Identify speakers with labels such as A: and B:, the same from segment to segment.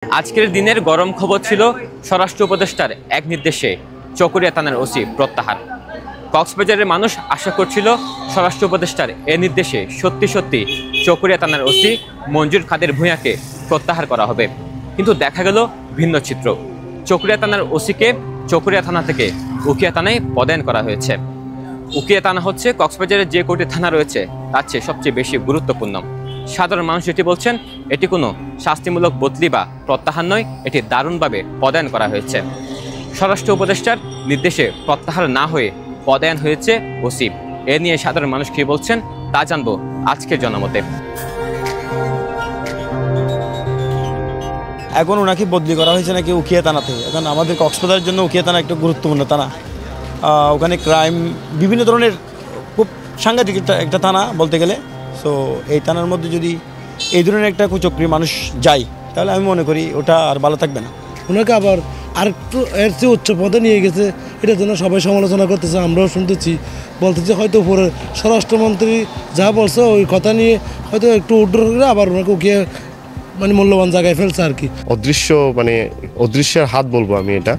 A: আজকের দিনের গরম খবর ছিল স্বরাষ্ট্র উপদেষ্টার এক নির্দেশে চকরিয়া থানার ওসি প্রত্যাহার। কক্সবাজারের মানুষ আশা করছিল স্বরাষ্ট্র উপদেষ্টার এ নির্দেশে সত্যি সত্যি চকরিয়া থানার ওসি মঞ্জুর কাদের ভূঁইয়াকে প্রত্যাহার করা হবে, কিন্তু দেখা গেল ভিন্ন চিত্র। চকরিয়া থানার ওসিকে চকরিয়া থানা থেকে উখিয়া থানায় পদায়ন করা হয়েছে। উখিয়া থানা হচ্ছে কক্সবাজারের যে কোটি থানা রয়েছে তার চেয়ে সবচেয়ে বেশি গুরুত্বপূর্ণ। সাধারণ মানুষ এটি বলছেন এটি কোনো শাস্তিমূলক বদলি বা প্রত্যাহার নয়, এটি দারুণভাবে পদায়ন করা হয়েছে। স্বরাষ্ট্র উপদেষ্টার নির্দেশে প্রত্যাহার না হয়ে পদায়ন হয়েছে ওসি। এ নিয়ে সাধারণ মানুষ কি বলছেন তা জানবো আজকের জনমতে।
B: এখন ওনাকে বদলি করা হয়েছে নাকি উখিয়া থানাতে। এখন আমাদের কক্সবাজারের জন্য উখিয়া থানা একটা গুরুত্বপূর্ণ থানা। ওখানে ক্রাইম বিভিন্ন ধরনের খুব সাংঘাতিক একটা থানা বলতে গেলে। সো এই থানার মধ্যে যদি এই ধরনের একটা কুচক্রী মানুষ যায় তাহলে আমি মনে করি ওটা আর ভালো থাকবে না।
C: ওনাকে আবার আরেকটু এর চেয়ে উচ্চ পদে নিয়ে গেছে, এটার জন্য সবাই সমালোচনা করতেছে, আমরাও শুনতেছি, বলতেছি হয়তো উপরে স্বরাষ্ট্রমন্ত্রী যা বলছে ওই কথা নিয়ে হয়তো একটু উড্ডর করে আবার ওনাকে উঠিয়ে মূল্যবান জায়গায় ফেলছে আর কি।
D: অদৃশ্যের হাত বলবো আমি এটা,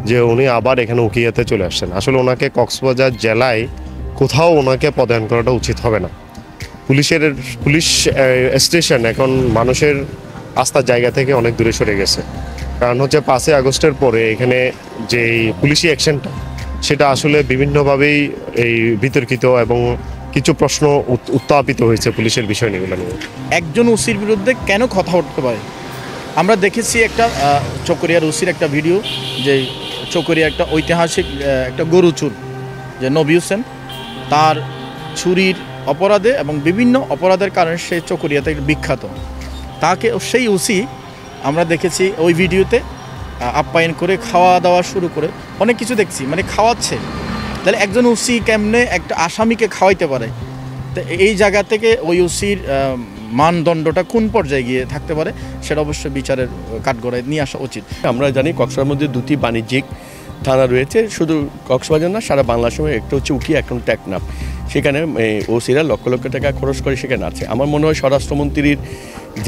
D: যে উনি আবার এখানে উখিয়াতে চলে আসছেন। আসলে ওনাকে কক্সবাজার জেলায় কোথাও ওনাকে পদায়ন করাটা উচিত হবে না। পুলিশ স্টেশন এখন মানুষের আস্থার জায়গা থেকে অনেক দূরে সরে গেছে। কারণ হচ্ছে 5ই আগস্টের পরে এখানে যে পুলিশি অ্যাকশনটা সেটা আসলে বিভিন্নভাবেই এই বিতর্কিত এবং কিছু প্রশ্ন উত্থাপিত হয়েছে পুলিশের বিষয় নিয়ে।
E: একজন ওসির বিরুদ্ধে কেন কথা উঠতে পারে? আমরা দেখেছি একটা চকরিয়ার ওসির একটা ভিডিও, যে চকরিয়া একটা ঐতিহাসিক একটা গরু চুর, যে নবী হোসেন তার চুরির অপরাধে এবং বিভিন্ন অপরাধের কারণে সে চকরিয়াতে বিখ্যাত। তাকে সেই ওসি আমরা দেখেছি ওই ভিডিওতে আপ্যায়ন করে খাওয়া দাওয়া শুরু করে অনেক কিছু দেখছি, মানে খাওয়াচ্ছে। তাহলে একজন ওসি কেমনে একটা আসামিকে খাওয়াইতে পারে? তো এই জায়গা থেকে ওই ওসির মানদণ্ডটা কোন পর্যায়ে গিয়ে থাকতে পারে সেটা অবশ্যই বিচারের কাঠগড়ায় নিয়ে আসা উচিত।
F: আমরা জানি কক্সবাজারের মধ্যে দুটি বাণিজ্যিক থানা রয়েছে, শুধু কক্সবাজার না সারা বাংলার সময়, একটা হচ্ছে উখিয়া, একটা টেকনাফ। সেখানে ওসিরা লক্ষ লক্ষ টাকা খরচ করে সেখানে আছে। আমার মনে হয় স্বরাষ্ট্রমন্ত্রীর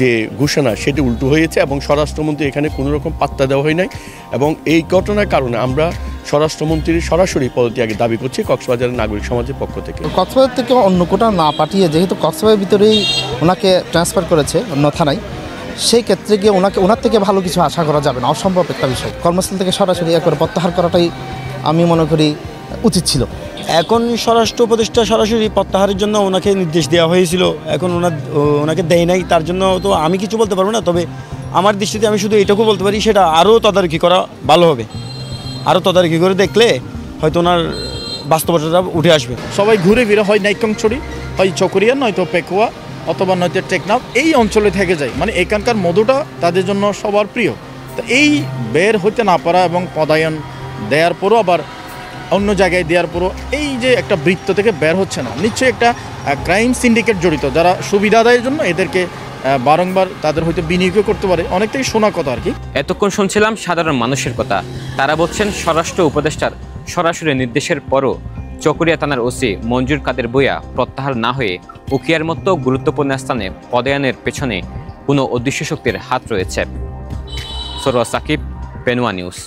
F: যে ঘোষণা সেটি উল্টো হয়েছে এবং স্বরাষ্ট্রমন্ত্রী এখানে কোনো রকম পাত্তা দেওয়া হয় নাই। এবং এই ঘটনার কারণে আমরা স্বরাষ্ট্রমন্ত্রীর সরাসরি পদত্যাগে দাবি করছি কক্সবাজারের নাগরিক সমাজের পক্ষ থেকে।
G: কক্সবাজার থেকে অন্য কোথাও না পাঠিয়ে যেহেতু কক্সবাজারের ভিতরেই ওনাকে ট্রান্সফার করেছে অন্য থানায়, সেই ক্ষেত্রে গিয়ে ওনার থেকে ভালো কিছু আশা করা যাবে না, অসম্ভব একটা বিষয়। কর্মস্থল থেকে সরাসরি করে প্রত্যাহার করাটাই আমি মনে করি উচিত ছিল।
B: এখন স্বরাষ্ট্র উপদেষ্টা সরাসরি প্রত্যাহারের জন্য ওনাকে নির্দেশ দেওয়া হয়েছিল, এখন ওনাকে দেয় নাই, তার জন্য তো আমি কিছু বলতে পারবো না। তবে আমার দৃষ্টিতে আমি শুধু এটুকু বলতে পারি, সেটা আরও তদারকি করা ভালো হবে। আরও তদারকি করে দেখলে হয়তো ওনার বাস্তবতাটা উঠে আসবে।
E: সবাই ঘুরে ফিরে হয় নাইকংছড়ি, হয় চকরিয়া, নয়তো পেকুয়া, অথবা নয়তো টেকনাফ, এই অঞ্চলে থেকে যায়। মানে এখানকার মধুটা তাদের জন্য সবার প্রিয়। তো এই বের হতে না পারা এবং পদায়ন দেওয়ার পরও আবার অন্য জায়গায় দেওয়ার পরও এই যে একটা বৃত্ত থেকে বের হচ্ছে না, নিশ্চয়ই একটা ক্রাইম সিন্ডিকেট জড়িত, যারা সুবিধা আদায়ের জন্য এদেরকে বারংবার তাদের হয়তো বিনিয়োগ করতে পারে। অনেকটাই শোনা কথা আর কি।
A: এতক্ষণ শুনছিলাম সাধারণ মানুষের কথা। তারা বলছেন স্বরাষ্ট্র উপদেষ্টার সরাসরি নির্দেশের পরও চকরিয়া থানার ওসি মঞ্জুর কাদের ভূঁইয়া প্রত্যাহার না হয়ে উখিয়ার মতো গুরুত্বপূর্ণ স্থানে পদায়নের পেছনে কোনো অদৃশ্য শক্তির হাত রয়েছে। সরোয়ার সাকিব, পেনুয়া নিউজ।